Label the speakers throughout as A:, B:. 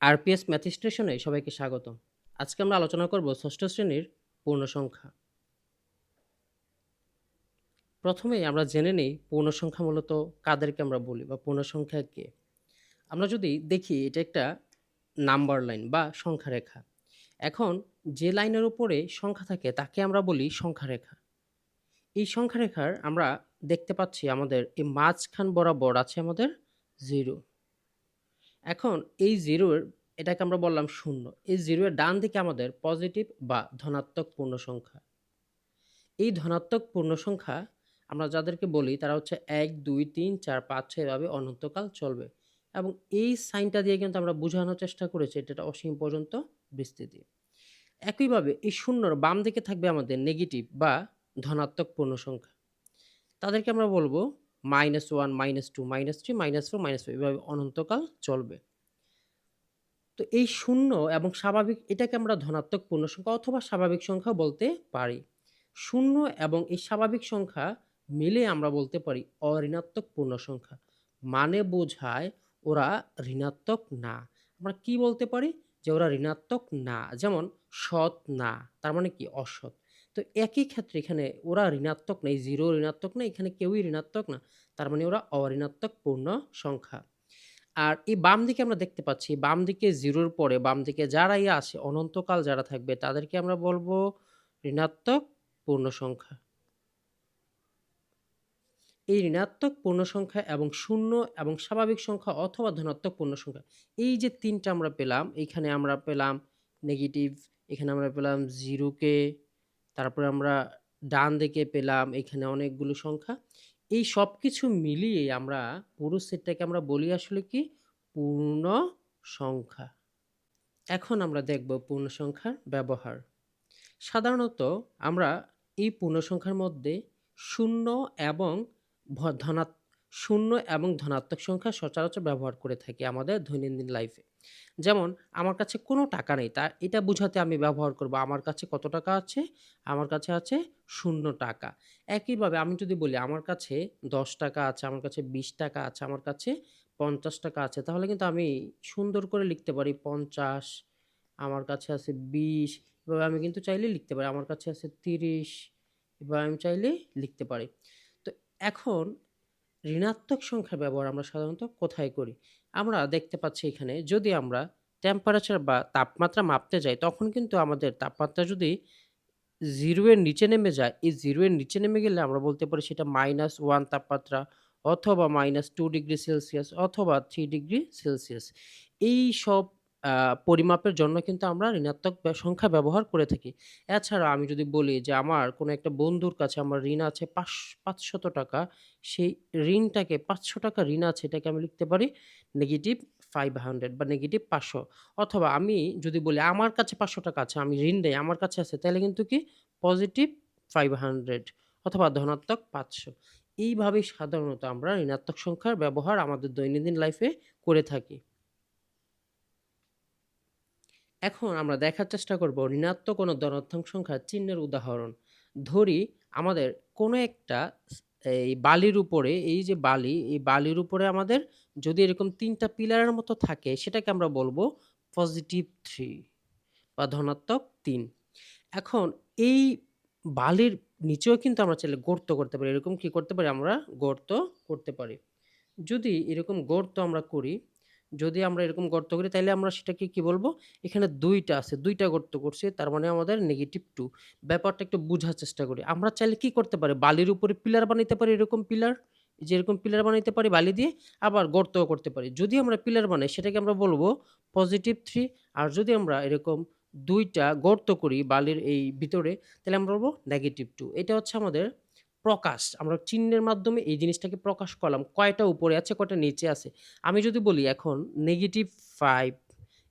A: RPS math স্টেশনে সবাইকে স্বাগতম। আজকে আমরা আলোচনা করব ষষ্ঠ শ্রেণীর পূর্ণসংখ্যা। প্রথমেই আমরা জেনে নেই পূর্ণসংখ্যা মূলত কাদেরকে আমরা বলি বা পূর্ণসংখ্যা কে। আমরা যদি দেখি এটা একটা নাম্বার লাইন বা সংখ্যা রেখা। এখন যে লাইনের উপরে সংখ্যা থাকে তাকে আমরা বলি সংখ্যা রেখা। এই সংখ্যা রেখার আমরা দেখতে পাচ্ছি আমাদের এই মাঝখান বরাবর আছে আমাদের 0। এখন এই 0 এর এটাকে আমরা বললাম 0। এই 0 এর ডান দিকে আমাদের পজিটিভ বা ধনাত্মক পূর্ণ সংখ্যা। এই ধনাত্মক পূর্ণ সংখ্যা আমরা যাদেরকে বলি তারা হচ্ছে ১, ২, ৩, ৪, ৫, ৬ এভাবে অনন্তকাল চলবে। এবং এই সাইনটা দিয়ে কিন্তু আমরা বোঝানোর চেষ্টা করেছি এটা একটা অসীম পর্যন্ত বিস্তৃতি। একইভাবে এই শূন্যর বাম দিকে থাকবে আমাদের নেগেটিভ বা ধনাত্মক পূর্ণ সংখ্যা। তাদেরকে আমরা বলবো -1, -2, -3, -4, -5 এভাবে অনন্তকাল চলবে। তো এই শূন্য এবং স্বাভাবিক এটাকে আমরা ধনাত্মক পূর্ণ সংখ্যা অথবা স্বাভাবিক সংখ্যা বলতে পারি। শূন্য এবং এই স্বাভাবিক সংখ্যা মিলে আমরা বলতে পারি অঋণাত্মক পূর্ণ সংখ্যা। মানে বোঝায় ওরা ঋণাত্মক না। আমরা কি বলতে পারি? যে ওরা ঋণাত্মক না। যেমন সৎ না। তার মানে কি? অসৎ। তো একই ক্ষেত্রে এখানে ওরা ঋণাত্মক না। এই 0 ঋণাত্মক না। এখানে কেউই ঋণাত্মক না। তার মানে ওরা অঋণাত্মক পূর্ণ সংখ্যা। আর এই বাম দিকে আমরা দেখতে পাচ্ছি, বাম দিকে 0 র পরে বাম দিকে যারাই আসে অনন্তকাল যারা থাকবে তাদেরকে আমরা বলবো ঋণাত্মক পূর্ণ সংখ্যা। এই ঋণাত্মক পূর্ণ সংখ্যা এবং শূন্য এবং স্বাভাবিক সংখ্যা অথবা ধনাত্মক পূর্ণ সংখ্যা। এই যে ৩ টা আমরা পেলাম, এইখানে আমরা পেলাম নেগেটিভ, এখানে আমরা পেলাম 0 কে, তারপরে আমরা ডান দিকে পেলাম এখানে অনেকগুলো সংখ্যা। এই সবকিছু মিলিয়ে আমরা পুরো সেটটাকে আমরা বলি আসলে কি? পূর্ণ সংখ্যা। এখন আমরা দেখব পূর্ণ সংখ্যার ব্যবহার। সাধারণত আমরা এই পূর্ণ সংখ্যার মধ্যে শূন্য এবং ভ ধনাত শূন্য এবং ধনাত্মক সংখ্যা সচরাচর ব্যবহার করে থাকি আমাদের দৈনন্দিন লাইফে। যেমন আমার কাছে কোনো টাকা নেই। এটা বুঝাতে আমি ব্যবহার করব আমার কাছে কত টাকা আছে? আমার কাছে আছে ৳০ একইভাবে আমি যদি বলি আমার কাছে ৳১০ আছে, আমার কাছে ৳২০ আছে, আমার কাছে ৳৫০ আছে তাহলে কিন্তু আমি সুন্দর করে লিখতে পারি ৫০, আমার কাছে আছে ২০ এভাবে আমি কিন্তু চাইলে লিখতে পারি। আমার কাছে আছে ৩০ এভাবে আমি চাইলে লিখতে পারি। তো এখন ঋণাত্মক সংখ্যার ব্যবহার আমরা সাধারণত কোথায় করি? আমরা দেখতে পাচ্ছি এখানে যদি আমরা টেম্পারেচার বা তাপমাত্রা মাপতে যাই তখন কিন্তু আমাদের তাপমাত্রা যদি 0 এর নিচে নেমে যায়, এই 0 এর নিচে নেমে গেলে আমরা বলতে পারি সেটা -1 তাপমাত্রা অথবা -2 ডিগ্রি সেলসিয়াস অথবা 3 ডিগ্রি সেলসিয়াস। এইসব আ পরিমাপের জন্য কিন্তু আমরা ঋণাত্মক সংখ্যা ব্যবহার করে থাকি। এছাড়া আমি যদি বলি যে আমার কোনো একটা বন্ধুর কাছে আমার ঋণ আছে ৳৫০০ সেই ঋণটাকে ৳৫০০ ঋণ আছে এটাকে আমি লিখতে পারি -500 বা -৫০০ অথবা আমি যদি বলি আমার কাছে ৳৫০০ আছে, আমি ঋণ দেই, আমার কাছে আছে তাইলে কিন্তু কি পজিটিভ 500 অথবা ধনাত্মক ৫০০। এইভাবেই সাধারণত আমরা ঋণাত্মক সংখ্যার ব্যবহার আমাদের দৈনন্দিন লাইফে করে থাকি। এখন আমরা দেখার চেষ্টা করব ঋণাত্মক কোনো ধনাত্মক সংখ্যার চিহ্নের উদাহরণ। ধরি আমাদের কোনো একটা এই বালির উপরে এই যে বালি, এই বালির উপরে আমাদের যদি এরকম ৩ টা পিলারের মতো থাকে সেটাকে আমরা বলব +3 বা ধনাত্মক ৩। এখন এই বালির নিচেও কিন্তু আমরা চাইলে গর্ত করতে পারি। এরকম কি করতে পারি? আমরা গর্ত করতে পারি। যদি এরকম গর্ত আমরা করি, যদি আমরা এরকম গর্ত করি তাইলে আমরা সেটাকে কি বলবো? এখানে ২ টা আছে, ২ টা গর্ত করছি তার মানে আমাদের -2 ব্যাপারটা একটু বুঝার চেষ্টা করি। আমরা চাইলে কি করতে পারি? বালির উপরে পিলার বানাইতে পারি এরকম পিলার, এই যে এরকম পিলার বানাইতে পারি বালি দিয়ে, আবার গর্তও করতে পারি। যদি আমরা পিলার বানাই সেটাকে আমরা বলবো +3 আর যদি আমরা এরকম ২ টা গর্ত করি বালির এই ভিতরে তাহলে আমরা বলবো -2 এটা হচ্ছে আমাদের প্রকাশ। আমরা চিহ্নের মাধ্যমে এই জিনিসটাকে প্রকাশ করলাম। কয়টা উপরে আছে, কয়টা নিচে আছে। আমি যদি বলি এখন -5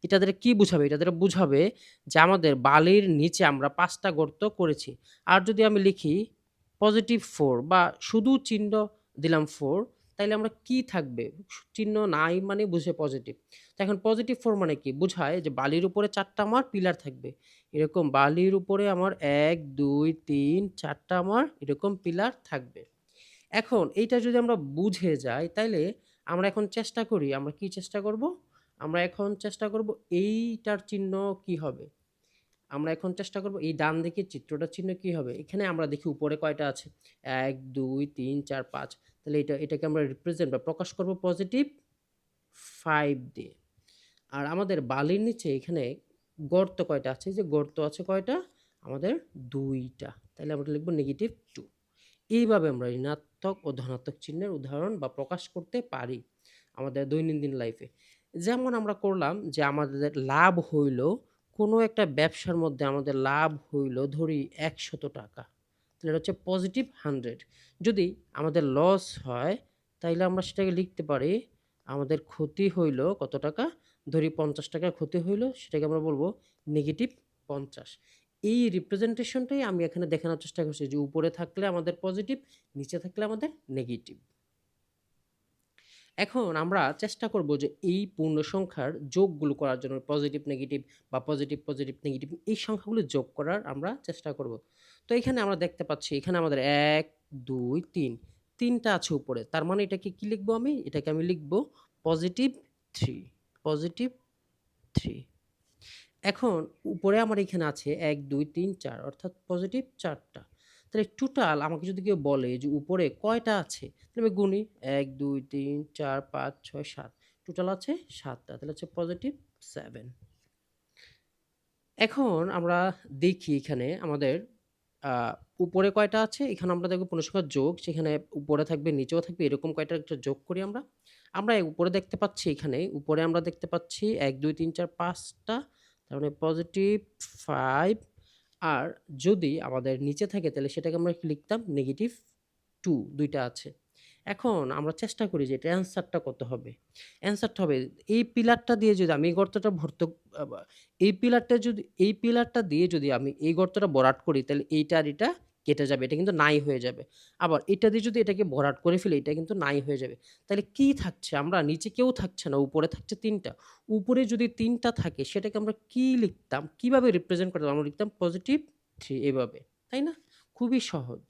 A: এটা দ্বারা কি বুঝাবে? এটা দ্বারা বুঝাবে যে আমাদের বালির নিচে আমরা ৫ টা গর্ত করেছি। আর যদি আমি লিখি +4 বা শুধু চিহ্ন দিলাম 4 তাইলে আমরা কি থাকবে? চিহ্ন নাই মানে বুঝে পজিটিভ। তো এখন +4 মানে কি? বুঝায় যে বালির উপরে ৪ টা আমার পিলার থাকবে। এরকম বালির উপরে আমার ১, ২, ৩, ৪ টা আমার এরকম পিলার থাকবে। এখন এইটা যদি আমরা বুঝে যাই তাইলে আমরা এখন চেষ্টা করি, আমরা কি চেষ্টা করব? আমরা এখন চেষ্টা করব এইটার চিহ্ন কি হবে? আমরা এখন চেষ্টা করব এই ডান দিকের চিত্রটার চিহ্ন কি হবে? এখানে আমরা দেখি উপরে কয়টা আছে? ১, ২, ৩, ৪, ৫। তাহলে এটাকে আমরা রিপ্রেজেন্ট বা প্রকাশ করব পজিটিভ 5 দিয়ে। আর আমাদের বালির নিচে এখানে গর্ত কয়টা আছে? এই যে গর্ত আছে কয়টা? আমাদের ২ টা। তাইলে আমরা লিখব নেগেটিভ 2। এইভাবে আমরা ঋণাত্মক ও ধনাত্মক চিহ্নের উদাহরণ বা প্রকাশ করতে পারি আমাদের দৈনন্দিন লাইফে। যেমন আমরা করলাম যে আমাদের লাভ হইল কোনো একটা ব্যবসার মধ্যে আমাদের লাভ হইল ধরি ৳১০০। তাহলে এটা হচ্ছে পজিটিভ 100। যদি আমাদের লস হয় তাইলে আমরা সেটাকে লিখতে পারি আমাদের ক্ষতি হইল কত টাকা? ধরি ৳৫০ ক্ষতি হইল সেটাকে আমরা বলব নেগেটিভ ৫০। এই রিপ্রেজেন্টেশনটাই আমি এখানে দেখানোর চেষ্টা করছি যে উপরে থাকলে আমাদের পজিটিভ, নিচে থাকলে আমাদের নেগেটিভ। এখন আমরা চেষ্টা করব যে এই পূর্ণ সংখ্যার যোগগুলো করার জন্য পজিটিভ, নেগেটিভ বা পজিটিভ, পজিটিভ, নেগেটিভ এই সংখ্যাগুলো যোগ করার আমরা চেষ্টা করব। তো এখানে আমরা দেখতে পাচ্ছি এখানে আমাদের ১, ২, ৩ ৩ টা আছে উপরে। তার মানে এটাকে কি লিখব আমি? এটাকে আমি লিখব পজিটিভ ৩, পজিটিভ ৩। এখন উপরে আমার এখানে আছে ১, ২, ৩, ৪ অর্থাৎ পজিটিভ ৪ টা। তাহলে টোটাল আমাকে যদি কেউ বলে যে উপরে কয়টা আছে? তাহলে আমি গুনি ১, ২, ৩, ৪, ৫, ৬, ৭। টোটাল আছে ৭ টা। তাহলে হচ্ছে পজিটিভ ৭। এখন আমরা দেখি এখানে আমাদের আ উপরে কয়টা আছে? এখানে আমরা দেখব পূর্ণসংখ্যার যোগ। সেখানে উপরে থাকবে, নিচেও থাকবে এরকম কয়টা একটা যোগ করি আমরা। আমরা উপরে দেখতে পাচ্ছি এখানে, উপরে আমরা দেখতে পাচ্ছি ১, ২, ৩, ৪, ৫ টা। তার মানে পজিটিভ ৫ আর যদি আমাদের নিচে থাকে তাহলে সেটাকে আমরা কি লিখতাম? নেগেটিভ 2 ২ টা আছে। এখন আমরা চেষ্টা করি যে এটার অ্যান্সারটা কত হবে? অ্যান্সারটা হবে এই পিলারটা দিয়ে যদি আমি এই গর্তটা আ বা এই পিলারটা দিয়ে যদি আমি এই গর্তটা ভরাট করি তাহলে এইটা আর এটা কেটে যাবে। এটা কিন্তু নাই হয়ে যাবে। আবার এটা দিয়ে যদি এটাকে ভরাট করে ফেলি এটা কিন্তু নাই হয়ে যাবে। তাহলে কি থাকছে? আমরা নিচে কেউ থাকছে না। উপরে থাকছে ৩ টা। উপরে যদি ৩ টা থাকে সেটাকে আমরা কি লিখতাম? কিভাবে রিপ্রেজেন্ট করতাম? আমরা লিখতাম পজিটিভ ৩ এভাবে। তাই না? খুবই সহজ।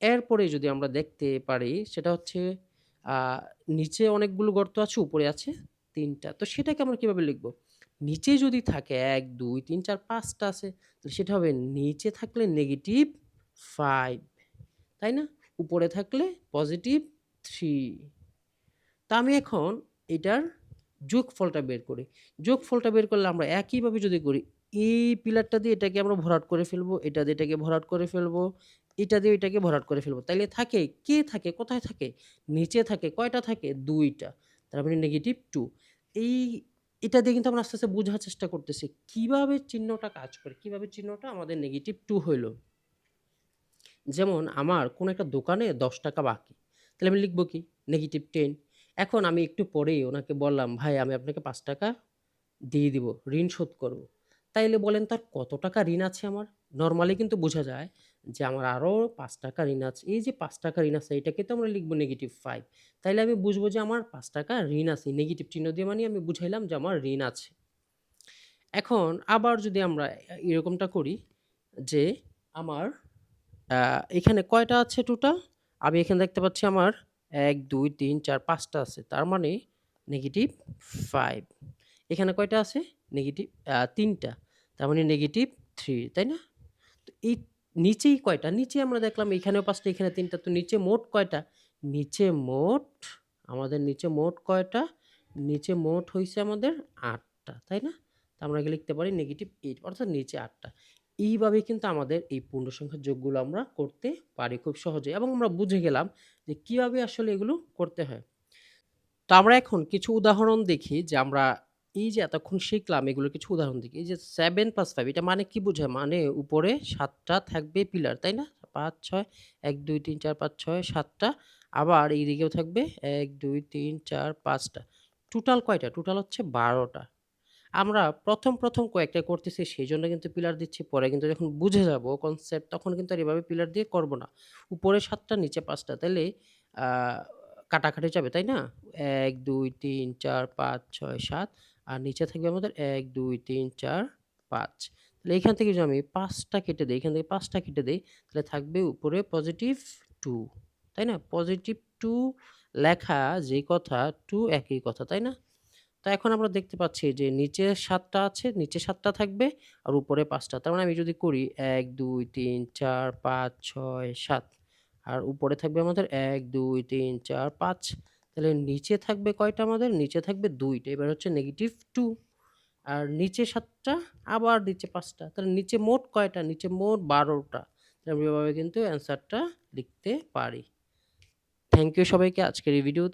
A: এরপরে যদি আমরা দেখতে পারি সেটা হচ্ছে আ নিচে অনেকগুলো গর্ত আছে, উপরে আছে ৩ টা। তো সেটাকে আমরা কিভাবে লিখব? নিচে যদি থাকে ১, ২, ৩, ৪, ৫ টা আছে। তো সেটা হবে নিচে থাকলে নেগেটিভ ৫, তাই না? উপরে থাকলে পজিটিভ ৩। তা আমি এখন এটার যোগফলটা বের করি। যোগফলটা বের করলে আমরা একইভাবে যদি করি, এই পিলারটা দিয়ে এটাকে আমরা ভরাট করে ফেলবো, এটা দিয়ে এটাকে ভরাট করে ফেলবো, এটা দিয়ে এটাকে ভরাট করে ফেলবো। তাইলে থাকে, কে থাকে? কোথায় থাকে? নিচে থাকে। কয়টা থাকে? ২ টা। তার মানে নেগেটিভ ২। এই এটা দিয়ে কিন্তু আমরা আস্তে, আস্তে বুঝার চেষ্টা করতেছি। কিভাবে চিহ্নটা কাজ করে? কিভাবে চিহ্নটা আমাদের নেগেটিভ ২ হইল? যেমন আমার কোনো একটা দোকানে ৳১০ বাকি। তাহলে আমি লিখব কি? নেগেটিভ ১০। এখন আমি একটু পরেই ওনাকে বললাম, "ভাই আমি আপনাকে ৳৫ দিয়ে দিব। ঋণ শোধ করব।" তাইলে বলেন তো আর কত টাকা ঋণ আছে আমার? নরমালি কিন্তু বোঝা যায় যে আমার আরো ৳৫ ঋণ আছে। এই যে ৳৫ ঋণ আছে এটাকে তো আমরা লিখব নেগেটিভ ৫। তাইলে আমি বুঝবো যে আমার ৳৫ ঋণ আছে। নেগেটিভ চিহ্ন দিয়ে মানে আমি বুঝাইলাম যে আমার ঋণ আছে। এখন আবার যদি আমরা এরকমটা করি যে আমার আ এখানে কয়টা আছে টোটাল? আমি এখানে দেখতে পাচ্ছি আমার ১, ২, ৩, ৪, ৫ টা আছে। তার মানে নেগেটিভ ৫। এখানে কয়টা আছে? নেগেটিভ ৩ টা। তার মানে নেগেটিভ ৩, তাই না? তো এই নিচেই কয়টা? নিচে আমরা দেখলাম এখানেও ৫ টা, এখানে ৩ টা। তো নিচে মোট কয়টা? নিচে মোট আমাদের নিচে মোট কয়টা? নিচে মোট হইছে আমাদের ৮ টা, তাই না? তো আমরা একে লিখতে পারি নেগেটিভ ৮ অর্থাৎ নিচে ৮ টা। এইভাবে কিন্তু আমাদের এই পূর্ণ সংখ্যার যোগগুলো আমরা করতে পারি খুব সহজে এবং আমরা বুঝে গেলাম যে কিভাবে আসলে এগুলো করতে হয়। তো আমরা এখন কিছু উদাহরণ দেখি যে আমরা এই যে এতক্ষণ শিখলাম এগুলোর কিছু উদাহরণ দেখি। এই যে 7 + ৫ এটা মানে কি বোঝায়? মানে উপরে ৭ টা থাকবে পিলার, তাই না? ৫, ৬ ১, ২, ৩, ৪, ৫, ৬, ৭ টা। আবার এইদিকেও থাকবে ১, ২, ৩, ৪, ৫ টা। টোটাল কয়টা? টোটাল হচ্ছে ১২ টা। আমরা ১ম কয়েকটা করতেছি সেজন্য কিন্তু পিলার দিচ্ছি। পরে কিন্তু যখন বুঝে যাব কনসেপ্ট তখন কিন্তু আর এভাবে পিলার দিয়ে করব না। উপরে ৭ টা নিচে ৫ টা তাইলে আ কাটাকাটি যাবে, তাই না? ১, ২, ৩, ৪, ৫, ৬, ৭ আর নিচে থাকবে আমাদের ১, ২, ৩, ৪, ৫। তাহলে এখান থেকে যদি আমি ৫ টা কেটে দেই, এখান থেকে ৫ টা কেটে দেই তাহলে থাকবে উপরে পজিটিভ ২, তাই না? পজিটিভ ২ লেখা যেই কথা ২ একই কথা, তাই না? তো এখন আমরা দেখতে পাচ্ছি যে নিচে ৭ টা আছে, নিচে ৭ টা থাকবে আর উপরে ৫ টা। তার মানে আমি যদি করি ১, ২, ৩, ৪, ৫, ৬, ৭ আর উপরে থাকবে আমাদের ১, ২, ৩, ৪, ৫ তাহলে নিচে থাকবে কয়টা আমাদের? নিচে থাকবে ২ টা। এবার হচ্ছে -2 আর নিচে ৭ টা আবার নিচে ৫ টা। তাহলে নিচে মোট কয়টা? নিচে মোট ১২ টা। আমরা এভাবে কিন্তু অ্যান্সারটা লিখতে পারি। থ্যাংক ইউ সবাইকে আজকের এই ভিডিওতে